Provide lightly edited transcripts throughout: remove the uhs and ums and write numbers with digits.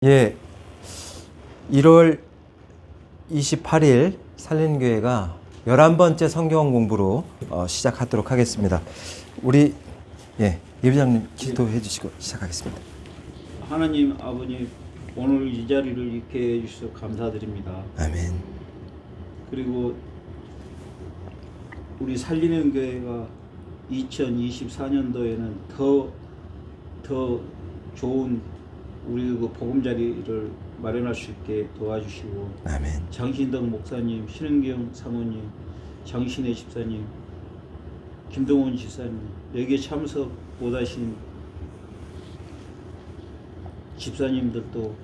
예, 1월 28일 살린교회가 11번째 성경 공부로 시작하도록 하겠습니다. 우리 예배장님 기도해 주시고 시작하겠습니다. 하나님 아버님, 오늘 이 자리를 있게 해주셔서 감사드립니다. 아멘. 그리고 우리 살리는 교회가 2024년도에는 더 좋은 우리 그 보금자리를 마련할 수 있게 도와주시고, 아멘. 장신덕 목사님, 신은경 사모님, 장신혜 집사님, 김동원 집사님, 여기에 참석 못하신 집사님들도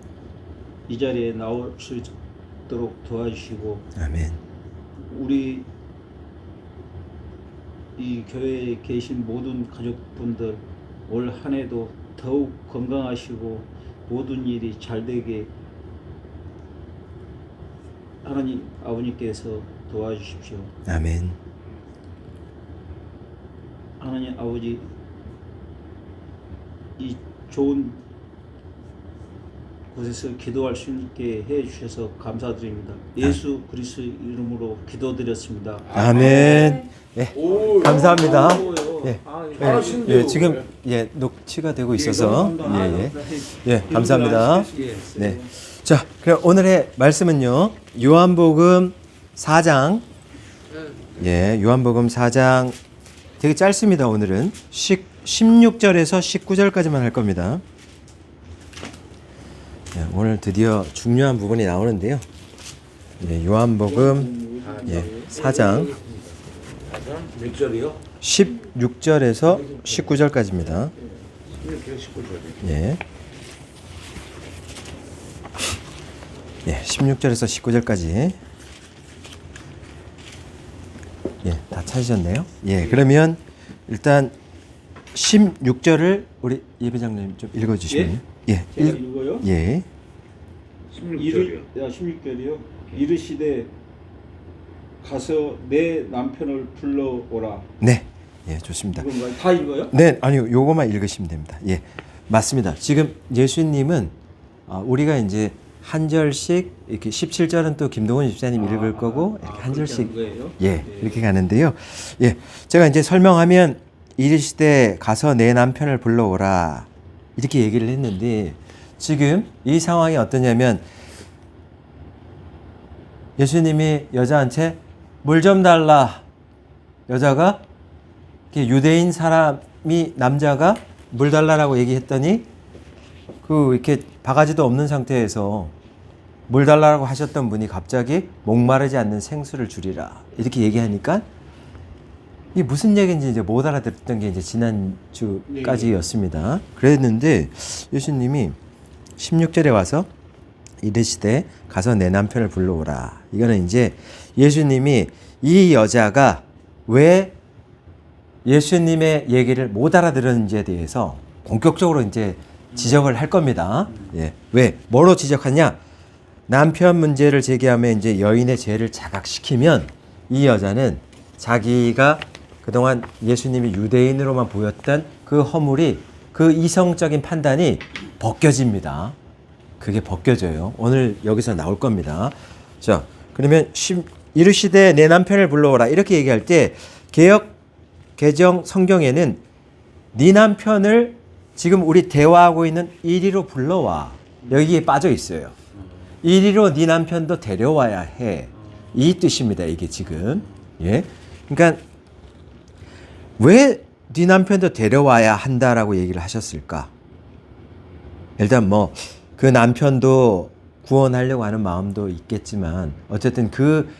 이 자리에 나올 수 있도록 도와주시고, 아멘. 우리 이 교회에 계신 모든 가족분들 올 한 해도 더욱 건강하시고 모든 일이 잘 되게 하나님 아버님께서 도와주십시오. 아멘. 하나님 아버지, 이 좋은 곳에서 기도할 수 있게 해주셔서 감사드립니다. 예수 그리스도 이름으로 기도드렸습니다. 아멘. 예, 감사합니다. 예, 잘하시는데요. 지금 녹취가 되고 있어서 감사합니다. 네. 자, 그럼 오늘의 말씀은요, 요한복음 4장. 요한복음 4장 되게 짧습니다. 오늘은 16절에서 19절까지만 할 겁니다. 오늘 드디어 중요한 부분이 나오는데요. 요한복음 4장 몇 절이요? 16절에서 19절까지입니다. 16절이요. 16절에서 19절까지. 다 찾으셨네요. 그러면 일단 16절을 우리 예배장님 좀 읽어 주시면. 제가 읽어요? 16절이요. 16절이요. 이르시되 가서 내 남편을 불러오라. 네. 좋습니다. 이건가요? 다 읽어요? 네, 아니요. 요거만 읽으시면 됩니다. 맞습니다. 지금 예수님은 우리가 이제 한 절씩 이렇게 17절은 또 김동원 집사님 읽을 거고 이렇게 한 절씩 이렇게 가는데요. 제가 이제 설명하면 이르시되 가서 내 남편을 불러오라 이렇게 얘기를 했는데, 지금 이 상황이 어떠냐면 예수님이 여자한테 물 좀 달라. 여자가 유대인 사람이 남자가 물 달라라고 얘기했더니 이렇게 바가지도 없는 상태에서 물 달라고 하셨던 분이 갑자기 목마르지 않는 생수를 주리라 이렇게 얘기하니까 이게 무슨 얘기인지 이제 못 알아듣던 게 이제 지난주까지였습니다. 그랬는데 예수님이 16절에 와서 이르시되 가서 내 남편을 불러오라. 이거는 이제 예수님이 이 여자가 왜 예수님의 얘기를 못 알아들었는지에 대해서 본격적으로 이제 지적을 할 겁니다. 왜? 뭐로 지적하냐? 남편 문제를 제기하면 이제 여인의 죄를 자각시키면 이 여자는 자기가 그동안 예수님이 유대인으로만 보였던 그 허물이, 그 이성적인 판단이 벗겨집니다. 그게 벗겨져요. 오늘 여기서 나올 겁니다. 자, 그러면 이르시되 내 남편을 불러오라 이렇게 얘기할 때 개역 개정 성경에는 네 남편을 지금 우리 대화하고 있는 이리로 불러와 여기에 빠져 있어요. 이리로 네 남편도 데려와야 해. 이 뜻입니다. 이게 지금. 그러니까 왜 네 남편도 데려와야 한다라고 얘기를 하셨을까? 일단 그 남편도 구원하려고 하는 마음도 있겠지만 어쨌든 그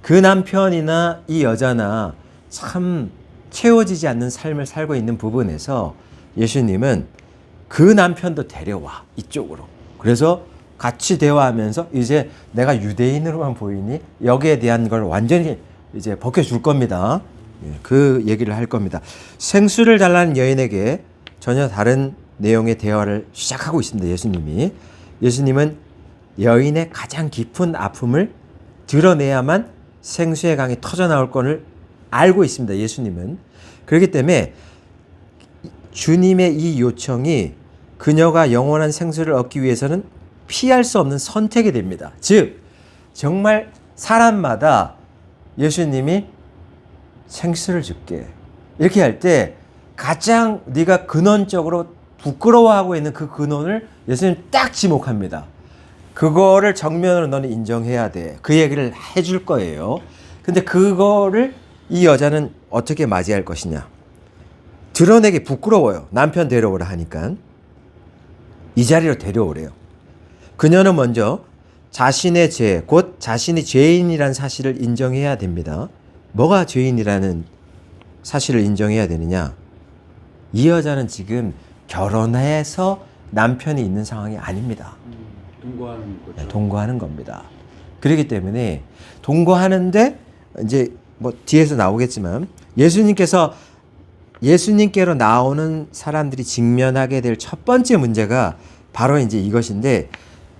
남편이나 이 여자나 참 채워지지 않는 삶을 살고 있는 부분에서 예수님은 그 남편도 데려와 이쪽으로. 그래서 같이 대화하면서 이제 내가 유대인으로만 보이니 여기에 대한 걸 완전히 이제 벗겨줄 겁니다. 그 얘기를 할 겁니다. 생수를 달라는 여인에게 전혀 다른 내용의 대화를 시작하고 있습니다. 예수님은 여인의 가장 깊은 아픔을 드러내야만 생수의 강이 터져나올 것을 알고 있습니다. 예수님은. 그렇기 때문에 주님의 이 요청이 그녀가 영원한 생수를 얻기 위해서는 피할 수 없는 선택이 됩니다. 즉 정말 사람마다 예수님이 생수를 줄게 이렇게 할 때 가장 네가 근원적으로 부끄러워하고 있는 그 근원을 예수님 딱 지목합니다. 그거를 정면으로 너는 인정해야 돼. 그 얘기를 해줄 거예요. 근데 그거를 이 여자는 어떻게 맞이할 것이냐. 드러내기 부끄러워요. 남편 데려오라 하니까. 이 자리로 데려오래요. 그녀는 먼저 자신의 죄, 곧 자신이 죄인이라는 사실을 인정해야 됩니다. 뭐가 죄인이라는 사실을 인정해야 되느냐. 이 여자는 지금 결혼해서 남편이 있는 상황이 아닙니다. 동거하는 거죠. 네, 동거하는 겁니다. 그렇기 때문에 동거하는데 이제 뭐 뒤에서 나오겠지만 예수님께로 나오는 사람들이 직면하게 될 첫 번째 문제가 바로 이제 이것인데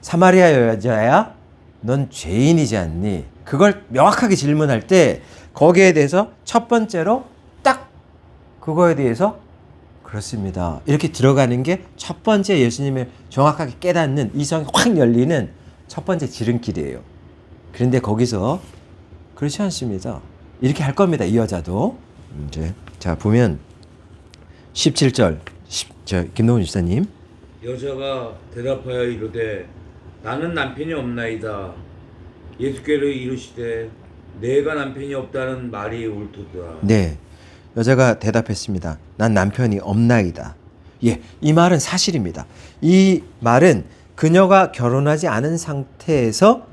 사마리아 여자야, 넌 죄인이지 않니? 그걸 명확하게 질문할 때 거기에 대해서 첫 번째로 딱 그거에 대해서 그렇습니다. 이렇게 들어가는 게 첫 번째 예수님을 정확하게 깨닫는 이성이 확 열리는 첫 번째 지름길이에요. 그런데 거기서 그렇지 않습니다. 이렇게 할 겁니다. 이 여자도. 이제 자 보면 17절 김동훈 집사님. 여자가 대답하여 이르되 나는 남편이 없나이다. 예수께로 이르시되 내가 남편이 없다는 말이 옳도다. 네. 여자가 대답했습니다. 난 남편이 없나이다. 예, 이 말은 사실입니다. 이 말은 그녀가 결혼하지 않은 상태에서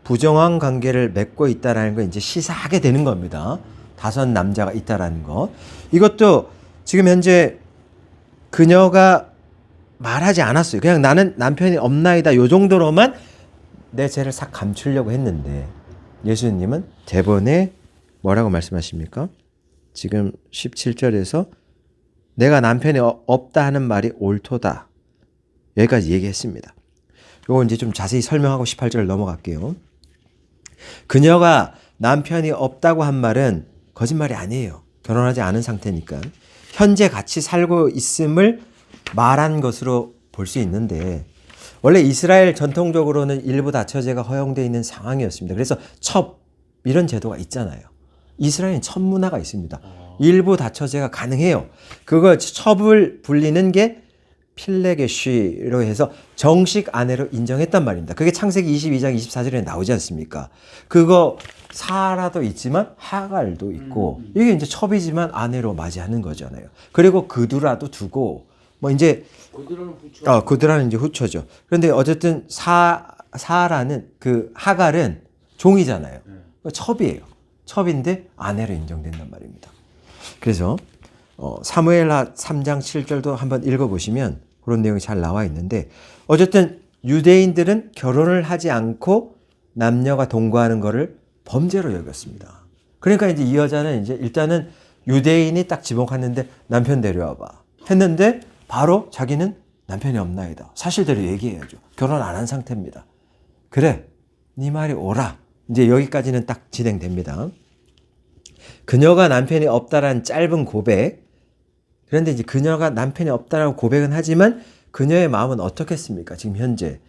부정한 관계를 맺고 있다라는 걸 이제 시사하게 되는 겁니다. 5 남자가 있다라는 거. 이것도 지금 현재 그녀가 말하지 않았어요. 그냥 나는 남편이 없나이다. 요 정도로만 내 죄를 싹 감추려고 했는데 예수님은 대본에 뭐라고 말씀하십니까? 지금 17절에서 내가 남편이 없다 하는 말이 옳도다. 여기까지 얘기했습니다. 요거 이제 좀 자세히 설명하고 18절 넘어갈게요. 그녀가 남편이 없다고 한 말은 거짓말이 아니에요. 결혼하지 않은 상태니까. 현재 같이 살고 있음을 말한 것으로 볼 수 있는데 원래 이스라엘 전통적으로는 일부 다처제가 허용되어 있는 상황이었습니다. 그래서 첩 이런 제도가 있잖아요. 이스라엘은 첩 문화가 있습니다. 일부 다처제가 가능해요. 그거 첩을 불리는 게 필레게쉬로 해서 정식 아내로 인정했단 말입니다. 그게 창세기 22장 24절에 나오지 않습니까? 그거 사라도 있지만 하갈도 있고 이게 이제 첩이지만 아내로 맞이하는 거잖아요. 그리고 그두라도 두고 뭐 이제 그들은 후처. 그두라는 이제 후처죠. 그런데 어쨌든 사라는 그 하갈은 종이잖아요. 첩이에요. 첩인데 아내로 인정된단 말입니다. 그래서 사무엘하 3장 7절도 한번 읽어보시면 그런 내용이 잘 나와 있는데 어쨌든 유대인들은 결혼을 하지 않고 남녀가 동거하는 것을 범죄로 여겼습니다. 그러니까 이제 이 여자는 이제 일단은 유대인이 딱 지목하는데 남편 데려와봐 했는데 바로 자기는 남편이 없나이다. 사실대로 얘기해야죠. 결혼 안 한 상태입니다. 그래, 네 말이 옳아. 이제 여기까지는 딱 진행됩니다. 그녀가 남편이 없다라는 짧은 고백. 그런데 이제 그녀가 남편이 없다라고 고백은 하지만 그녀의 마음은 어떻겠습니까? 지금 현재.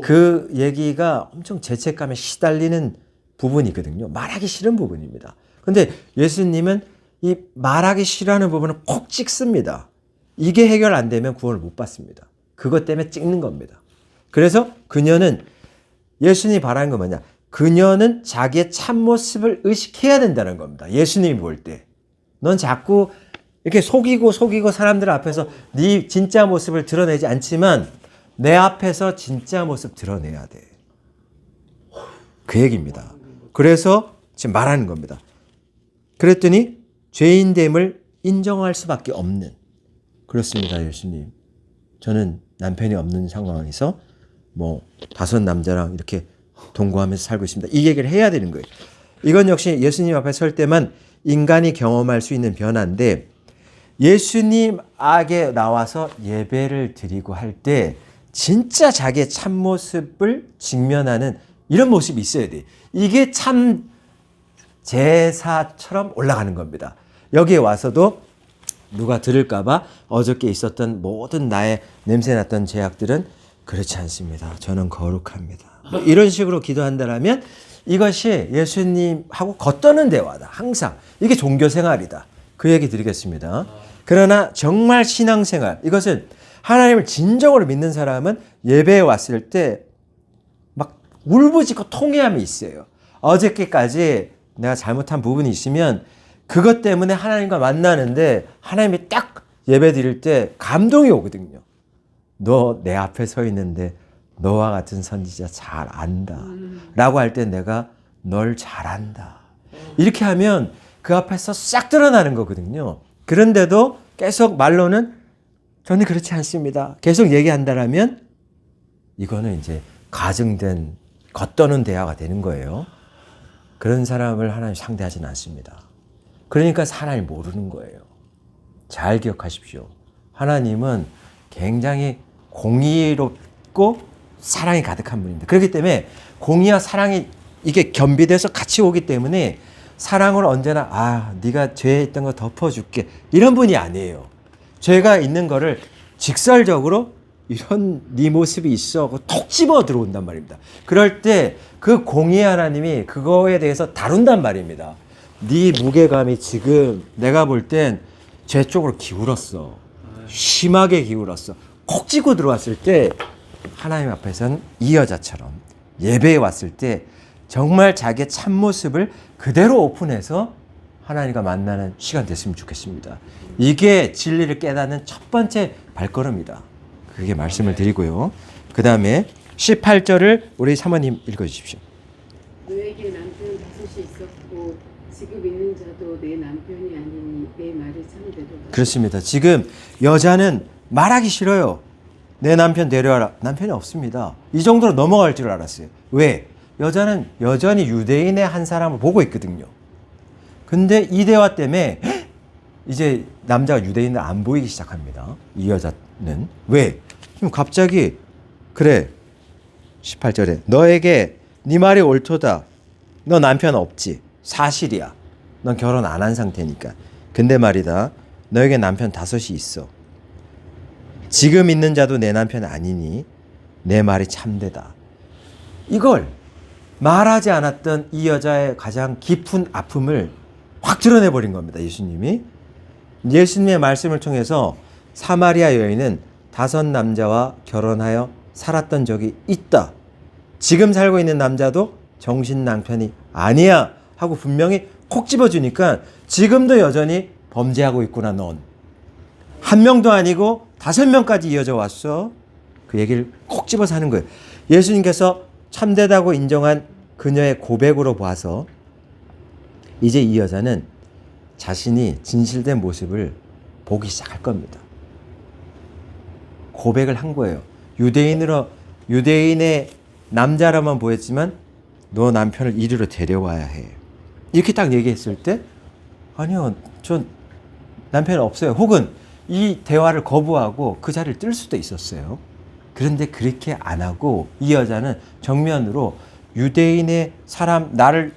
그 얘기가 엄청 죄책감에 시달리는 부분이거든요. 말하기 싫은 부분입니다. 근데 예수님은 이 말하기 싫어하는 부분을 콕 찍습니다. 이게 해결 안 되면 구원을 못 받습니다. 그것 때문에 찍는 겁니다. 그래서 그녀는 예수님이 바라는 건 뭐냐? 그녀는 자기의 참모습을 의식해야 된다는 겁니다. 예수님이 볼 때. 넌 자꾸 이렇게 속이고 사람들 앞에서 네 진짜 모습을 드러내지 않지만 내 앞에서 진짜 모습 드러내야 돼. 그 얘기입니다. 그래서 지금 말하는 겁니다. 그랬더니 죄인됨을 인정할 수밖에 없는. 그렇습니다, 예수님. 저는 남편이 없는 상황에서 뭐 5 남자랑 이렇게 동거하면서 살고 있습니다. 이 얘기를 해야 되는 거예요. 이건 역시 예수님 앞에 설 때만 인간이 경험할 수 있는 변화인데 예수님 앞에 나와서 예배를 드리고 할 때 진짜 자기의 참모습을 직면하는 이런 모습이 있어야 돼. 이게 참 제사처럼 올라가는 겁니다. 여기에 와서도 누가 들을까 봐 어저께 있었던 모든 나의 냄새났던 죄악들은 그렇지 않습니다. 저는 거룩합니다. 뭐 이런 식으로 기도한다면 이것이 예수님하고 겉도는 대화다. 항상 이게 종교 생활이다. 그 얘기 드리겠습니다. 그러나 정말 신앙생활, 이것은 하나님을 진정으로 믿는 사람은 예배에 왔을 때 막 울부짖고 통회함이 있어요. 어저께까지 내가 잘못한 부분이 있으면 그것 때문에 하나님과 만나는데 하나님이 딱 예배 드릴 때 감동이 오거든요. 너 내 앞에 서 있는데 너와 같은 선지자 잘 안다 라고 할 때 내가 널 잘 안다. 이렇게 하면 그 앞에서 싹 드러나는 거거든요. 그런데도 계속 말로는 저는 그렇지 않습니다. 계속 얘기한다라면 이거는 이제 가증된 겉도는 대화가 되는 거예요. 그런 사람을 하나님 상대하지는 않습니다. 그러니까 하나님 모르는 거예요. 잘 기억하십시오. 하나님은 굉장히 공의롭고 사랑이 가득한 분입니다. 그렇기 때문에 공의와 사랑이 이게 겸비돼서 같이 오기 때문에 사랑으로 언제나 네가 죄에 있던 거 덮어줄게 이런 분이 아니에요. 죄가 있는 거를 직설적으로 이런 네 모습이 있어 하고 톡 집어 들어온단 말입니다. 그럴 때 그 공의 하나님이 그거에 대해서 다룬단 말입니다. 네 무게감이 지금 내가 볼 땐 죄 쪽으로 기울었어. 심하게 기울었어. 콕 찌고 들어왔을 때 하나님 앞에서는 이 여자처럼 예배에 왔을 때 정말 자기의 참모습을 그대로 오픈해서 하나님과 만나는 시간 됐으면 좋겠습니다. 이게 진리를 깨닫는 첫 번째 발걸음이다. 그게 말씀을 드리고요. 그 다음에 18절을 우리 사모님 읽어주십시오. 너에게 남편 5이 있었고 지금 있는 자도 내 남편이 아니니 내 말이 참되도다. 그렇습니다. 지금 여자는 말하기 싫어요. 내 남편 데려와라. 남편이 없습니다. 이 정도로 넘어갈 줄 알았어요. 왜? 여자는 여전히 유대인의 한 사람을 보고 있거든요. 근데 이 대화 때문에 이제 남자가 유대인을 안 보이기 시작합니다. 이 여자는. 왜? 지금 갑자기 그래 18절에 너에게 네 말이 옳도다. 너 남편 없지. 사실이야. 넌 결혼 안 한 상태니까. 근데 말이다. 너에게 남편 5이 있어. 지금 있는 자도 내 남편 아니니 내 말이 참되다. 이걸 말하지 않았던 이 여자의 가장 깊은 아픔을 확 드러내버린 겁니다. 예수님이. 예수님의 말씀을 통해서 사마리아 여인은 5 남자와 결혼하여 살았던 적이 있다. 지금 살고 있는 남자도 정신 남편이 아니야 하고 분명히 콕 집어주니까 지금도 여전히 범죄하고 있구나 넌. 1명도 아니고 5명까지 이어져 왔어. 그 얘기를 콕 집어서 하는 거예요. 예수님께서 참되다고 인정한 그녀의 고백으로 봐서 이제 이 여자는 자신이 진실된 모습을 보기 시작할 겁니다. 고백을 한 거예요. 유대인의 남자라만 보였지만 너 남편을 이리로 데려와야 해. 이렇게 딱 얘기했을 때 아니요, 저 남편 없어요. 혹은 이 대화를 거부하고 그 자리를 뜰 수도 있었어요. 그런데 그렇게 안 하고 이 여자는 정면으로 유대인의 사람, 나를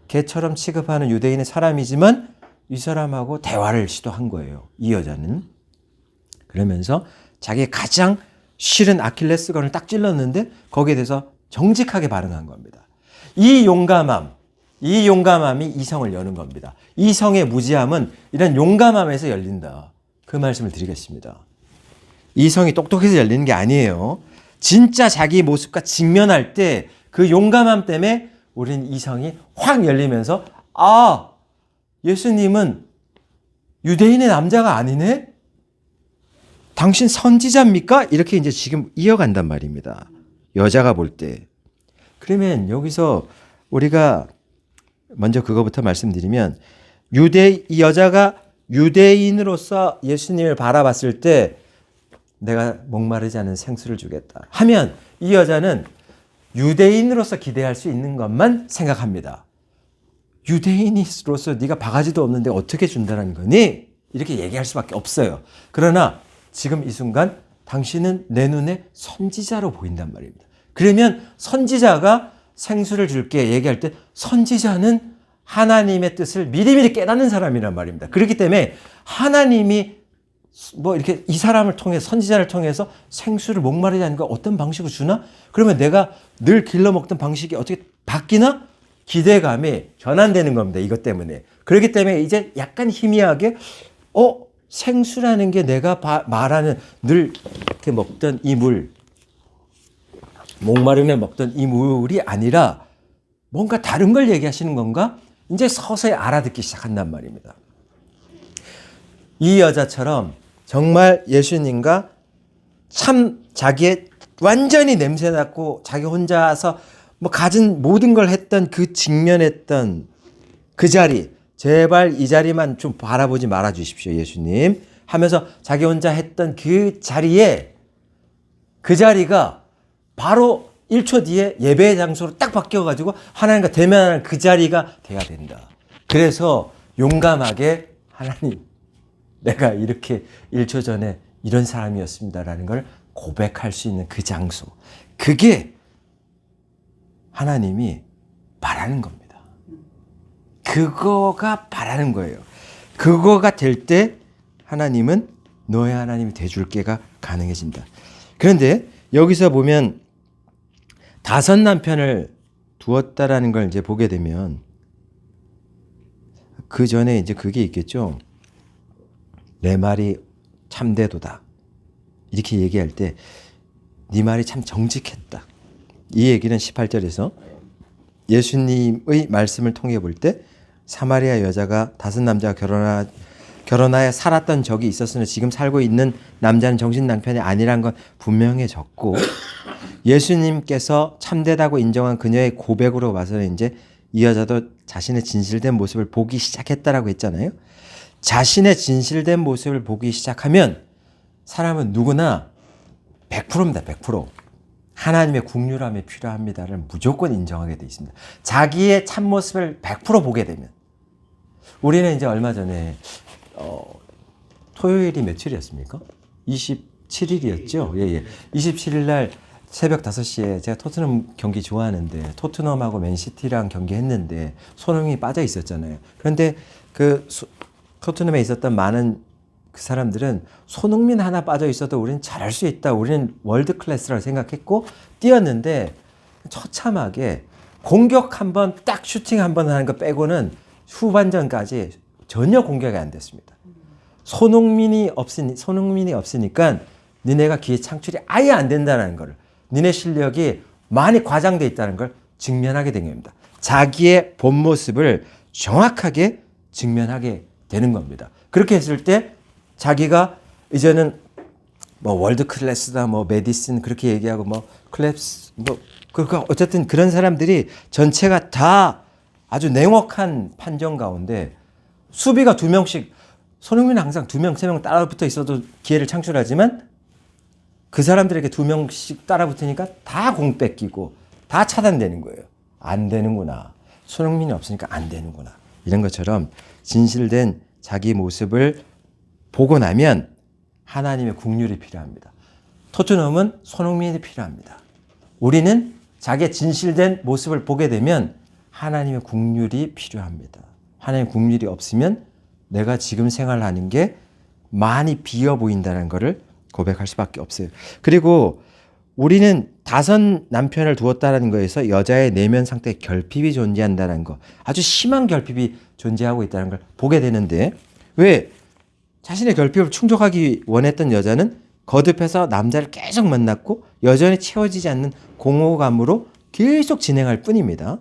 개처럼 취급하는 유대인의 사람이지만 이 사람하고 대화를 시도한 거예요. 이 여자는. 그러면서 자기의 가장 싫은 아킬레스건을 딱 찔렀는데 거기에 대해서 정직하게 반응한 겁니다. 이 용감함이 이성을 여는 겁니다. 이성의 무지함은 이런 용감함에서 열린다. 그 말씀을 드리겠습니다. 이성이 똑똑해서 열리는 게 아니에요. 진짜 자기 모습과 직면할 때 그 용감함 때문에 우리는 이성이 확 열리면서 예수님은 유대인의 남자가 아니네? 당신 선지자입니까? 이렇게 이제 지금 이어간단 말입니다. 여자가 볼 때. 그러면 여기서 우리가 먼저 그거부터 말씀드리면 이 여자가 유대인으로서 예수님을 바라봤을 때 내가 목마르지 않은 생수를 주겠다 하면 이 여자는 유대인으로서 기대할 수 있는 것만 생각합니다. 유대인으로서 네가 바가지도 없는데 어떻게 준다는 거니? 이렇게 얘기할 수밖에 없어요. 그러나 지금 이 순간 당신은 내 눈에 선지자로 보인단 말입니다. 그러면 선지자가 생수를 줄게 얘기할 때 선지자는 하나님의 뜻을 미리미리 깨닫는 사람이란 말입니다. 그렇기 때문에 하나님이 뭐 이렇게 이 사람을 통해 선지자를 통해서 생수를 목마르지 않은 거 어떤 방식으로 주나? 그러면 내가 늘 길러 먹던 방식이 어떻게 바뀌나? 기대감이 전환되는 겁니다. 이것 때문에. 그렇기 때문에 이제 약간 희미하게 생수라는 게 내가 말하는 늘 이렇게 먹던 이 물, 목마르면 먹던 이 물이 아니라 뭔가 다른 걸 얘기하시는 건가? 이제 서서히 알아듣기 시작한단 말입니다. 이 여자처럼 정말 예수님과 참 자기의 완전히 냄새났고 자기 혼자서 뭐 가진 모든 걸 했던 그 직면했던 그 자리, 제발 이 자리만 좀 바라보지 말아 주십시오, 예수님. 하면서 자기 혼자 했던 그 자리에 그 자리가 바로 1초 뒤에 예배의 장소로 딱 바뀌어가지고 하나님과 대면하는 그 자리가 돼야 된다. 그래서 용감하게 하나님, 내가 이렇게 1초 전에 이런 사람이었습니다라는 걸 고백할 수 있는 그 장소. 그게 하나님이 바라는 겁니다. 그거가 바라는 거예요. 그거가 될 때 하나님은 너의 하나님이 돼줄게가 가능해진다. 그런데 여기서 보면 5 남편을 두었다라는 걸 이제 보게 되면 그 전에 이제 그게 있겠죠. 내 말이 참되도다. 이렇게 얘기할 때 네 말이 참 정직했다. 이 얘기는 18절에서 예수님의 말씀을 통해 볼 때 사마리아 여자가 5 남자가 결혼하여 살았던 적이 있었으나 지금 살고 있는 남자는 정신 남편이 아니란 건 분명해졌고 예수님께서 참되다고 인정한 그녀의 고백으로 봐서는 이제 이 여자도 자신의 진실된 모습을 보기 시작했다라고 했잖아요. 자신의 진실된 모습을 보기 시작하면 사람은 누구나 100%입니다. 100%. 하나님의 국률함이 필요합니다를 무조건 인정하게 돼 있습니다. 자기의 참모습을 100% 보게 되면 우리는 이제 얼마 전에 토요일이 며칠이었습니까? 27일이었죠. 예. 27일 날 새벽 5시에 제가 토트넘 경기 좋아하는데 토트넘하고 맨시티랑 경기했는데 손흥민이 빠져 있었잖아요. 그런데 그 토트넘에 있었던 많은 그 사람들은 손흥민 하나 빠져 있어도 우리는 잘할 수 있다. 우리는 월드 클래스라고 생각했고 뛰었는데 처참하게 공격 한번 딱 슈팅 한번 하는 거 빼고는 후반전까지 전혀 공격이 안 됐습니다. 손흥민이 없으니까 니네가 기회 창출이 아예 안 된다는 걸, 니네 실력이 많이 과장돼 있다는 걸 직면하게 된 겁니다. 자기의 본 모습을 정확하게 직면하게 되는 겁니다. 그렇게 했을 때 자기가 이제는 뭐 월드 클래스다, 뭐 메디슨 그렇게 얘기하고 뭐 클래스 뭐 그러니까 어쨌든 그런 사람들이 전체가 다 아주 냉혹한 판정 가운데 수비가 2명씩 손흥민은 항상 2명, 3명 따라붙어 있어도 기회를 창출하지만 그 사람들에게 2명씩 따라붙으니까 다 공 뺏기고 다 차단되는 거예요. 안 되는구나. 손흥민이 없으니까 안 되는구나. 이런 것처럼 진실된 자기 모습을 보고 나면 하나님의 국률이 필요합니다. 토트넘은 손흥민이 필요합니다. 우리는 자기의 진실된 모습을 보게 되면 하나님의 국률이 필요합니다. 하나님의 국률이 없으면 내가 지금 생활하는 게 많이 비어 보인다는 것을 고백할 수밖에 없어요. 그리고 우리는 5 남편을 두었다는 거에서 여자의 내면 상태에 결핍이 존재한다는 거, 아주 심한 결핍이 존재하고 있다는 걸 보게 되는데 왜? 자신의 결핍을 충족하기 원했던 여자는 거듭해서 남자를 계속 만났고 여전히 채워지지 않는 공허감으로 계속 진행할 뿐입니다.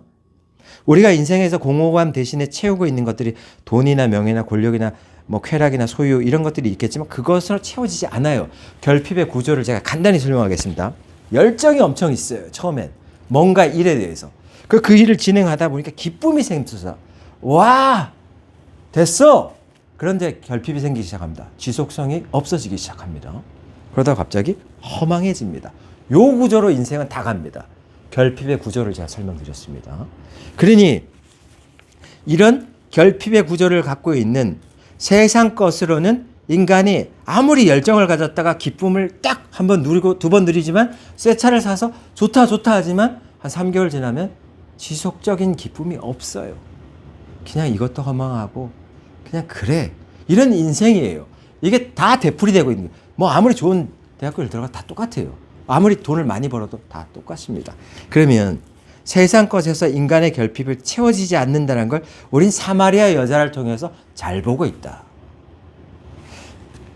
우리가 인생에서 공허감 대신에 채우고 있는 것들이 돈이나 명예나 권력이나 뭐 쾌락이나 소유 이런 것들이 있겠지만 그것으로 채워지지 않아요. 결핍의 구조를 제가 간단히 설명하겠습니다. 열정이 엄청 있어요. 처음엔 뭔가 일에 대해서 그 일을 진행하다 보니까 기쁨이 생겨서 와 됐어. 그런데 결핍이 생기기 시작합니다. 지속성이 없어지기 시작합니다. 그러다가 갑자기 허망해집니다. 요 구조로 인생은 다 갑니다. 결핍의 구조를 제가 설명드렸습니다. 그러니 이런 결핍의 구조를 갖고 있는 세상 것으로는 인간이 아무리 열정을 가졌다가 기쁨을 딱 한 번 누리고 2번 누리지만 새 차를 사서 좋다 하지만 한 3개월 지나면 지속적인 기쁨이 없어요. 그냥 이것도 허망하고 그냥 그래. 이런 인생이에요. 이게 다 되풀이 되고 있는 거예요. 뭐 아무리 좋은 대학교를 들어가 다 똑같아요. 아무리 돈을 많이 벌어도 다 똑같습니다. 그러면 세상 것에서 인간의 결핍을 채워지지 않는다는 걸 우린 사마리아 여자를 통해서 잘 보고 있다.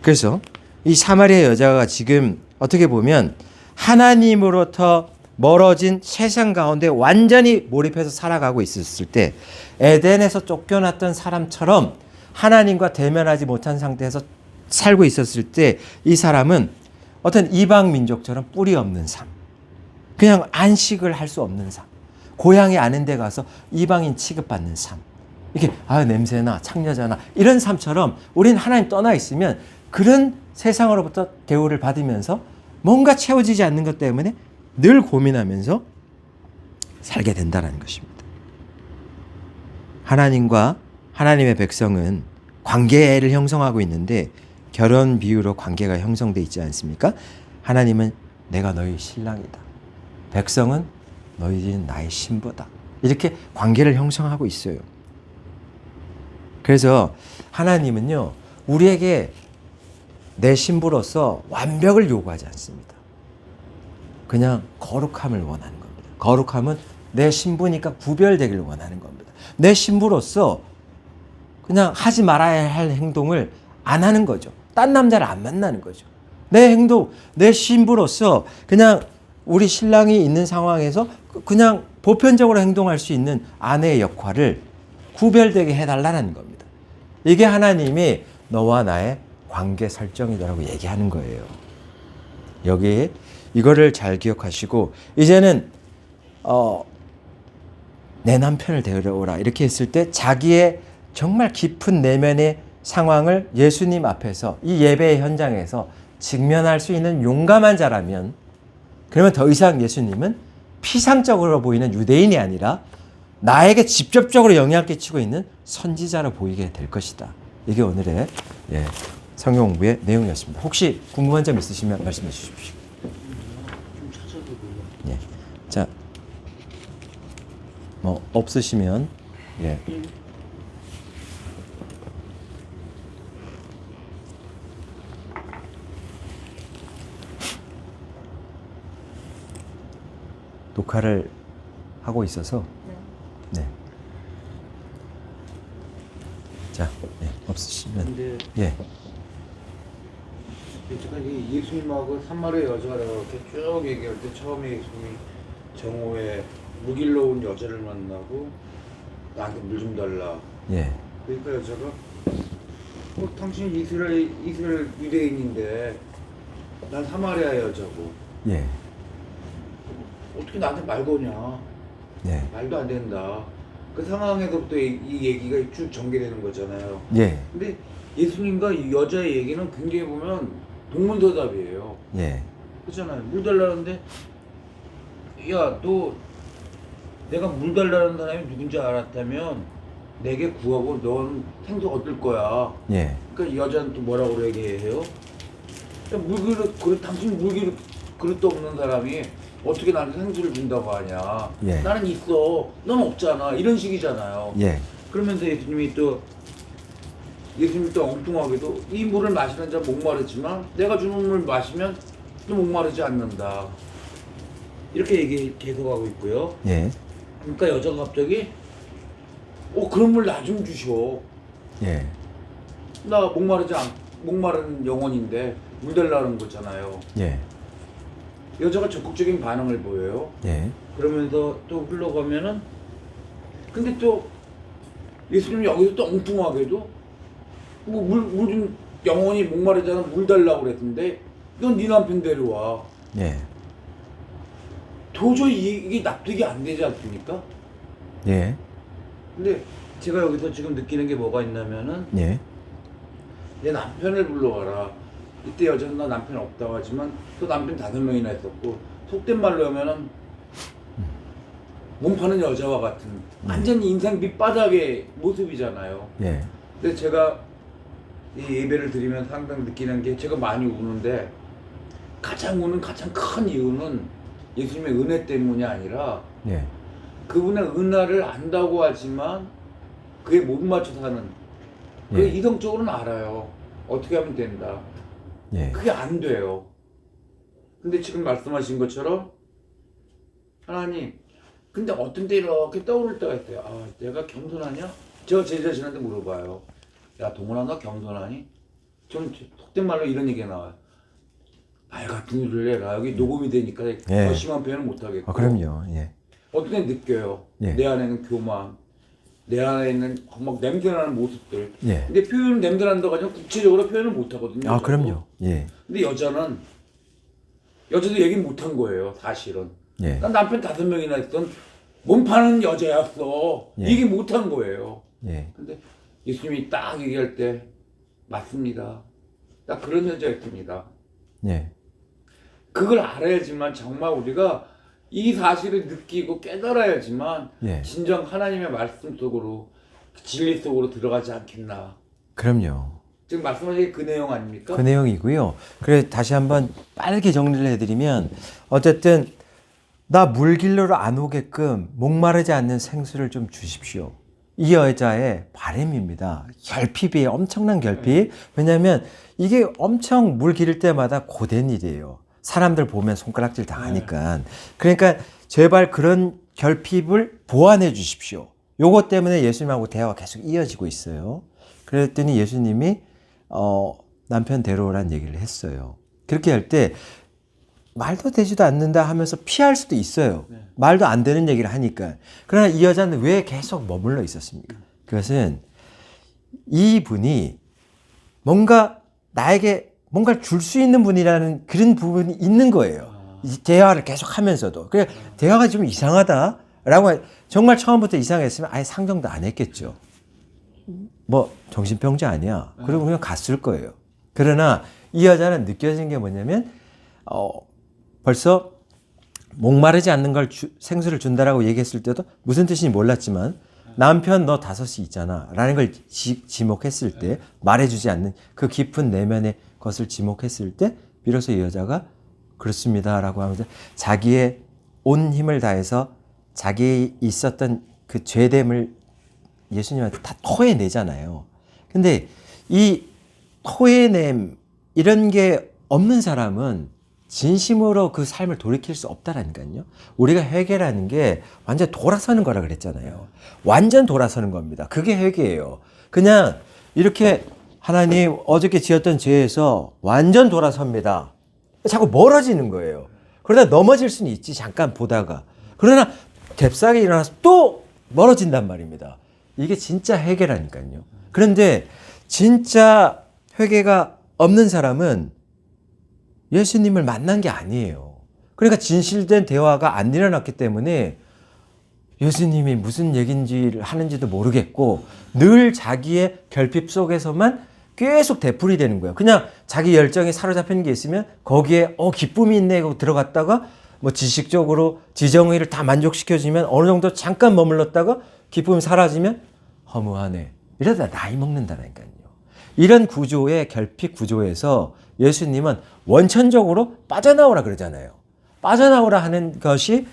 그래서 이 사마리아 여자가 지금 어떻게 보면 하나님으로부터 멀어진 세상 가운데 완전히 몰입해서 살아가고 있었을 때 에덴에서 쫓겨났던 사람처럼 하나님과 대면하지 못한 상태에서 살고 있었을 때 이 사람은 어떤 이방 민족처럼 뿌리 없는 삶, 그냥 안식을 할 수 없는 삶, 고향이 아는 데 가서 이방인 취급받는 삶, 이렇게 냄새나 창녀잖아 이런 삶처럼 우린 하나님 떠나 있으면 그런 세상으로부터 대우를 받으면서 뭔가 채워지지 않는 것 때문에 늘 고민하면서 살게 된다는 것입니다. 하나님과 하나님의 백성은 관계를 형성하고 있는데 결혼 비유로 관계가 형성되어 있지 않습니까? 하나님은 내가 너희 신랑이다. 백성은 너희는 나의 신부다. 이렇게 관계를 형성하고 있어요. 그래서 하나님은요, 우리에게 내 신부로서 완벽을 요구하지 않습니다. 그냥 거룩함을 원하는 겁니다. 거룩함은 내 신부니까 구별되기를 원하는 겁니다. 내 신부로서 그냥 하지 말아야 할 행동을 안 하는 거죠. 딴 남자를 안 만나는 거죠. 내 행동, 내 신부로서 그냥 우리 신랑이 있는 상황에서 그냥 보편적으로 행동할 수 있는 아내의 역할을 구별되게 해달라는 겁니다. 이게 하나님이 너와 나의 관계 설정이라고 얘기하는 거예요. 여기 이거를 잘 기억하시고 이제는 내 남편을 데려오라 이렇게 했을 때 자기의 정말 깊은 내면의 상황을 예수님 앞에서 이 예배의 현장에서 직면할 수 있는 용감한 자라면 그러면 더 이상 예수님은 피상적으로 보이는 유대인이 아니라 나에게 직접적으로 영향을 끼치고 있는 선지자로 보이게 될 것이다. 이게 오늘의 성경 공부의 내용이었습니다. 혹시 궁금한 점 있으시면 말씀해 주십시오. 좀 찾아보고요. 예. 자, 뭐 없으시면 녹화를 하고 있어서 네. 자, 없으시면 근데 제가 이 예수님하고 사마리아 여자가 이렇게 쭉 얘기할 때 처음에 예수님이 정오에 무길로 여자를 만나고 나한테 물 좀 달라. 그러니까 여자가 당신 이스라엘 유대인인데 난 사마리아 여자고 어떻게 나한테 말 거냐? 말도 안 된다. 그 상황에서부터 이 얘기가 쭉 전개되는 거잖아요. 근데 예수님과 이 여자의 얘기는 굉장히 보면 동문서답이에요. 그렇잖아요. 물 달라는데 야, 너 내가 물 달라는 사람이 누군지 알았다면 내게 구하고 넌 생수 얻을 거야. 그러니까 이 여자는 또 뭐라고 얘기해요? 당신 그릇도 없는 사람이 어떻게 나한테 생수를 준다고 하냐? 나는 있어, 넌 없잖아. 이런 식이잖아요. 그러면서 예수님이 또 엉뚱하게도 이 물을 마시는 자 목마르지만 내가 주는 물 마시면 또 목마르지 않는다. 이렇게 계속하고 있고요. 그러니까 여자가 갑자기 그런 물 나 좀 주셔. 나 목마른 영혼인데 물 달라는 거잖아요. 여자가 적극적인 반응을 보여요. 그러면서 또 흘러가면은 근데 또 예수님이 여기서 또 엉뚱하게도 물 좀 영혼이 목마르잖아 물 달라고 그랬는데 넌 네 남편 데려와. 도저히 이게 납득이 안 되지 않습니까? 근데 제가 여기서 지금 느끼는 게 뭐가 있냐면은 내 남편을 불러와라. 이때 여자는 나 남편 없다고 하지만 또 남편 5명이나 있었고 속된 말로 하면은 몸 파는 여자와 같은 완전히 인생 밑바닥의 모습이잖아요. 근데 제가 이 예배를 드리면 항상 느끼는 게 제가 많이 우는데 가장 큰 이유는 예수님의 은혜 때문이 아니라 그분의 은혜를 안다고 하지만 그에 못 맞춰 사는 그게 이성적으로는 알아요. 어떻게 하면 된다. 예. 그게 안 돼요. 근데 지금 말씀하신 것처럼 하나님, 근데 어떤 때 이렇게 떠오를 때가 있대요. 아, 내가 겸손하냐? 제가 제 자신한테 물어봐요. 야, 동훈아, 너 겸손하니? 좀 속된 말로 이런 얘기가 나와요. 말 같은 소리를 해라. 여기 녹음이 되니까 예. 더 심한 표현을 못 하겠고. 그럼요. 예. 어떤 때 느껴요. 예. 내 안에는 교만, 내 안에 있는 막 냄새나는 모습들. 예. 근데 표현은 냄새난다고 하지만 구체적으로 표현을 못 하거든요. 아, 여자도. 그럼요. 예. 근데 여자도 얘기를 못 한 거예요, 사실은. 예. 난 남편 5명이나 있던 몸 파는 여자였어. 예. 얘기 못 한 거예요. 예. 근데 예수님이 딱 얘기할 때 맞습니다. 딱 그런 여자였습니다. 예. 그걸 알아야지만 정말 우리가 이 사실을 느끼고 깨달아야지만 예. 진정 하나님의 말씀 속으로 진리 속으로 들어가지 않겠나. 그럼요. 지금 말씀하신 게 그 내용 아닙니까? 그 내용이고요. 그래 다시 한번 빠르게 정리를 해드리면 어쨌든 나 물길로로 안 오게끔 목마르지 않는 생수를 좀 주십시오. 이 여자의 바람입니다. 결핍이에요. 엄청난 결핍. 왜냐하면 이게 엄청 물 기를 때마다 고된 일이에요. 사람들 보면 손가락질 당하니까. 그러니까 제발 그런 결핍을 보완해 주십시오. 요것 때문에 예수님하고 대화가 계속 이어지고 있어요. 그랬더니 예수님이 남편 데려오라는 얘기를 했어요. 그렇게 할 때 말도 되지도 않는다 하면서 피할 수도 있어요. 네. 말도 안 되는 얘기를 하니까. 그러나 이 여자는 왜 계속 머물러 있었습니까? 그것은 이분이 뭔가 나에게 뭔가를 줄 수 있는 분이라는 그런 부분이 있는 거예요. 이 대화를 계속 하면서도. 그래, 대화가 좀 이상하다라고 정말 처음부터 이상했으면 아예 상정도 안 했겠죠. 뭐 정신병자 아니야. 그리고 그냥 갔을 거예요. 그러나 이 여자는 느껴진 게 뭐냐면 벌써 목마르지 않는 걸 생수를 준다라고 얘기했을 때도 무슨 뜻인지 몰랐지만 남편 너 5이 있잖아 라는 걸 지목했을 때 말해주지 않는 그 깊은 내면의 것을 지목했을 때 비로소 이 여자가 그렇습니다 라고 하면서 자기의 온 힘을 다해서 자기 있었던 그 죄됨을 예수님한테 다 토해내잖아요. 근데 이 토해냄 이런 게 없는 사람은 진심으로 그 삶을 돌이킬 수 없다라니까요. 우리가 회개라는 게 완전 돌아서는 거라 그랬잖아요. 완전 돌아서는 겁니다. 그게 회개예요. 그냥 이렇게 하나님 어저께 지었던 죄에서 완전 돌아섭니다. 자꾸 멀어지는 거예요. 그러다 넘어질 수는 있지 잠깐 보다가. 그러나 잽싸게 일어나서 또 멀어진단 말입니다. 이게 진짜 회개라니까요. 그런데 진짜 회개가 없는 사람은 예수님을 만난 게 아니에요. 그러니까 진실된 대화가 안 일어났기 때문에 예수님이 무슨 얘기인지 하는지도 모르겠고 늘 자기의 결핍 속에서만 계속 되풀이 되는 거예요. 그냥 자기 열정에 사로잡히는 게 있으면 거기에 기쁨이 있네 하고 들어갔다가 뭐 지식적으로 지정의를 다 만족시켜주면 어느 정도 잠깐 머물렀다가 기쁨이 사라지면 허무하네. 이러다 나이 먹는다니까요. 이런 구조의 결핍 구조에서 예수님은 원천적으로 빠져나오라 그러잖아요. 빠져나오라 하는 것이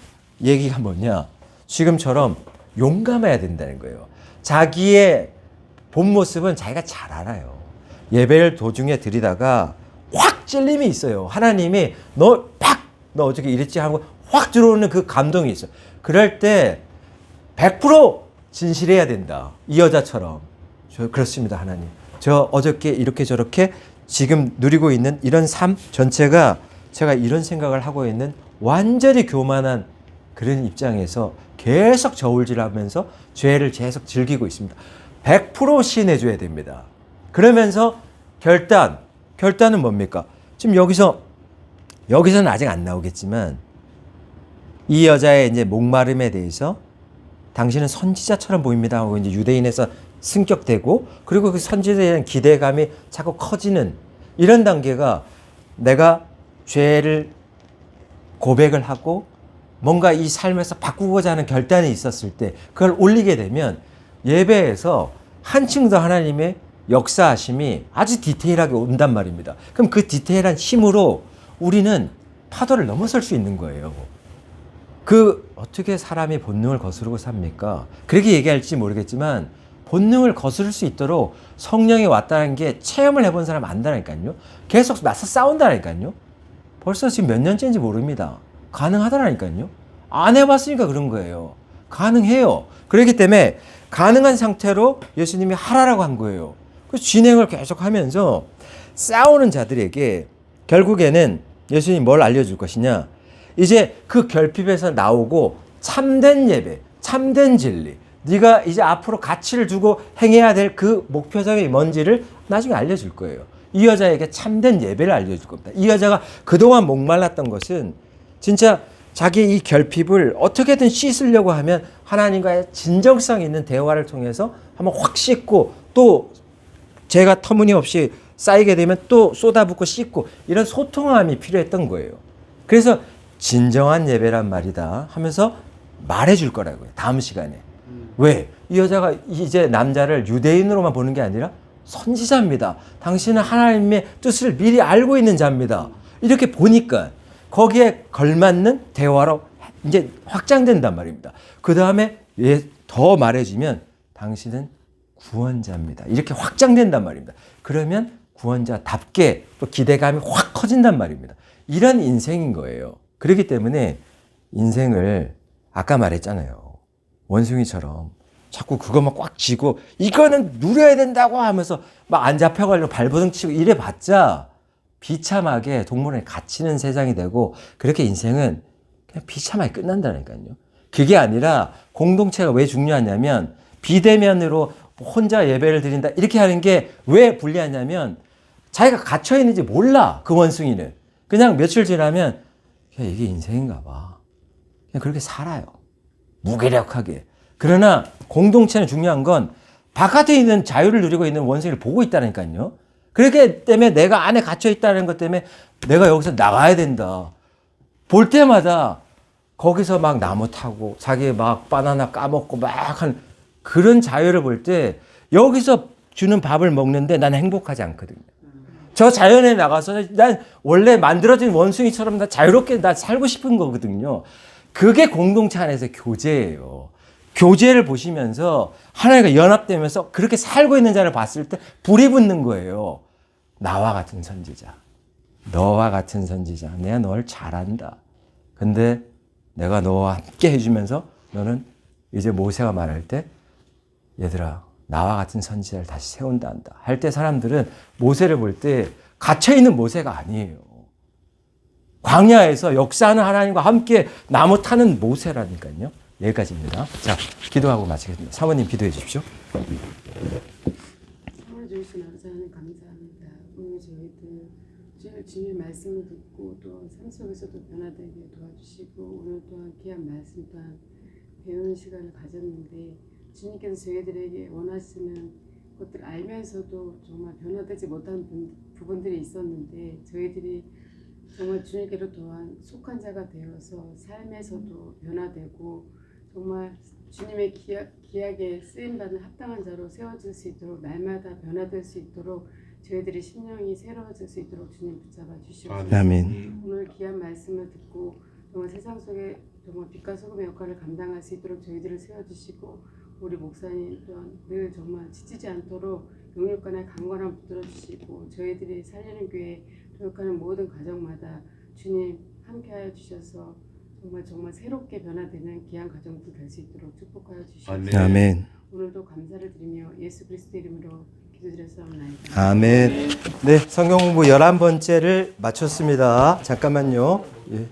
얘기가 뭐냐. 지금처럼 용감해야 된다는 거예요. 자기의 본 모습은 자기가 잘 알아요. 예배를 도중에 드리다가 확 찔림이 있어요. 하나님이 너 어떻게 이랬지 하고 확 들어오는 그 감동이 있어요. 그럴 때 100% 진실해야 된다. 이 여자처럼. 그렇습니다, 하나님. 저 어저께 이렇게 저렇게 지금 누리고 있는 이런 삶 전체가 제가 이런 생각을 하고 있는 완전히 교만한 그런 입장에서 계속 저울질하면서 죄를 계속 즐기고 있습니다. 100% 시인해줘야 됩니다. 그러면서 결단은 뭡니까? 지금 여기서는 아직 안 나오겠지만 이 여자의 이제 목마름에 대해서 당신은 선지자처럼 보입니다 하고 이제 유대인에서 승격되고 그리고 그 선지자에 대한 기대감이 자꾸 커지는 이런 단계가 내가 죄를 고백을 하고 뭔가 이 삶에서 바꾸고자 하는 결단이 있었을 때 그걸 올리게 되면 예배에서 한층 더 하나님의 역사하심이 아주 디테일하게 온단 말입니다. 그럼 그 디테일한 힘으로 우리는 파도를 넘어설 수 있는 거예요. 어떻게 사람이 본능을 거스르고 삽니까? 그렇게 얘기할지 모르겠지만 본능을 거스를 수 있도록 성령이 왔다는 게 체험을 해본 사람 안다니까요. 계속 맞서 싸운다니까요. 벌써 지금 몇 년째인지 모릅니다. 가능하다라니까요. 안 해봤으니까 그런 거예요. 가능해요. 그렇기 때문에 가능한 상태로 예수님이 하라라고 한 거예요. 그래서 진행을 계속 하면서 싸우는 자들에게 결국에는 예수님이 뭘 알려줄 것이냐. 이제 그 결핍에서 나오고 참된 예배, 참된 진리, 네가 이제 앞으로 가치를 두고 행해야 될 그 목표점이 뭔지를 나중에 알려줄 거예요. 이 여자에게 참된 예배를 알려줄 겁니다. 이 여자가 그동안 목말랐던 것은 진짜 자기 이 결핍을 어떻게든 씻으려고 하면 하나님과의 진정성 있는 대화를 통해서 한번 확 씻고 또 죄가 터무니없이 쌓이게 되면 또 쏟아붓고 씻고 이런 소통함이 필요했던 거예요. 그래서 진정한 예배란 말이다 하면서 말해줄 거라고요. 다음 시간에. 왜? 이 여자가 이제 남자를 유대인으로만 보는 게 아니라 선지자입니다. 당신은 하나님의 뜻을 미리 알고 있는 자입니다. 이렇게 보니까 거기에 걸맞는 대화로 이제 확장된단 말입니다. 그 다음에 더 말해주면 당신은 구원자입니다. 이렇게 확장된단 말입니다. 그러면 구원자답게 또 기대감이 확 커진단 말입니다. 이런 인생인 거예요. 그렇기 때문에 인생을 아까 말했잖아요. 원숭이처럼 자꾸 그것만 꽉 쥐고 이거는 누려야 된다고 하면서 막 안 잡혀가려고 발버둥 치고 이래봤자 비참하게 동물원에 갇히는 세상이 되고 그렇게 인생은 그냥 비참하게 끝난다니까요. 그게 아니라 공동체가 왜 중요하냐면 비대면으로 혼자 예배를 드린다 이렇게 하는 게 왜 불리하냐면 자기가 갇혀있는지 몰라. 그 원숭이는. 그냥 며칠 지나면 그냥 이게 인생인가 봐. 그냥 그렇게 살아요. 무기력하게. 그러나 공동체는 중요한 건 바깥에 있는 자유를 누리고 있는 원숭이를 보고 있다니까요. 그렇기 때문에 내가 안에 갇혀 있다는 것 때문에 내가 여기서 나가야 된다. 볼 때마다 거기서 막 나무 타고 자기 막 바나나 까먹고 막 한 그런 자유를 볼 때 여기서 주는 밥을 먹는데 난 행복하지 않거든요. 저 자연에 나가서 난 원래 만들어진 원숭이처럼 나 자유롭게 나 살고 싶은 거거든요. 그게 공동체 안에서 교제예요. 교제를 보시면서 하나님과 연합되면서 그렇게 살고 있는 자를 봤을 때 불이 붙는 거예요. 나와 같은 선지자, 너와 같은 선지자, 내가 널 잘한다. 근데 내가 너와 함께 해주면서 너는 이제 모세가 말할 때 얘들아 나와 같은 선지자를 다시 세운다 한다. 할 때 사람들은 모세를 볼 때 갇혀있는 모세가 아니에요. 광야에서 역사하는 하나님과 함께 나무 타는 모세라니까요. 여기까지입니다. 자, 기도하고 마치겠습니다. 사모님 기도해 주십시오. 상을 주신 아버지 하나님 감사합니다. 오늘 저희들 주님의 말씀을 듣고 또 삶 속에서도 변화되게 도와주시고 오늘 또한 귀한 말씀 또한 배우는 시간을 가졌는데 주님께서 저희들에게 원하시는 것들을 알면서도 정말 변화되지 못한 부분들이 있었는데 저희들이 정말 주님께로 또한 속한 자가 되어서 삶에서도 변화되고 정말 주님의 기약에 쓰임받는 합당한 자로 세워질 수 있도록 날마다 변화될 수 있도록 저희들의 심령이 새로워질 수 있도록 주님 붙잡아 주시옵소서. 아멘. 오늘 귀한 말씀을 듣고 정말 세상 속에 정말 빛과 소금의 역할을 감당할 수 있도록 저희들을 세워주시고 우리 목사님 또한 늘 정말 지치지 않도록 용육간의 강건함 붙들어 주시고 저희들이 살리는 교회 교육하는 모든 가정마다 주님 함께하여 주셔서 정말 새롭게 변화되는 귀한 가정들 될 수 있도록 축복하여 주시옵소서. 아멘. 오늘도 감사를 드리며 예수 그리스도 이름으로 기도드렸사옵나이다. 아멘. 네, 성경 공부 11번째를 마쳤습니다. 잠깐만요. 예.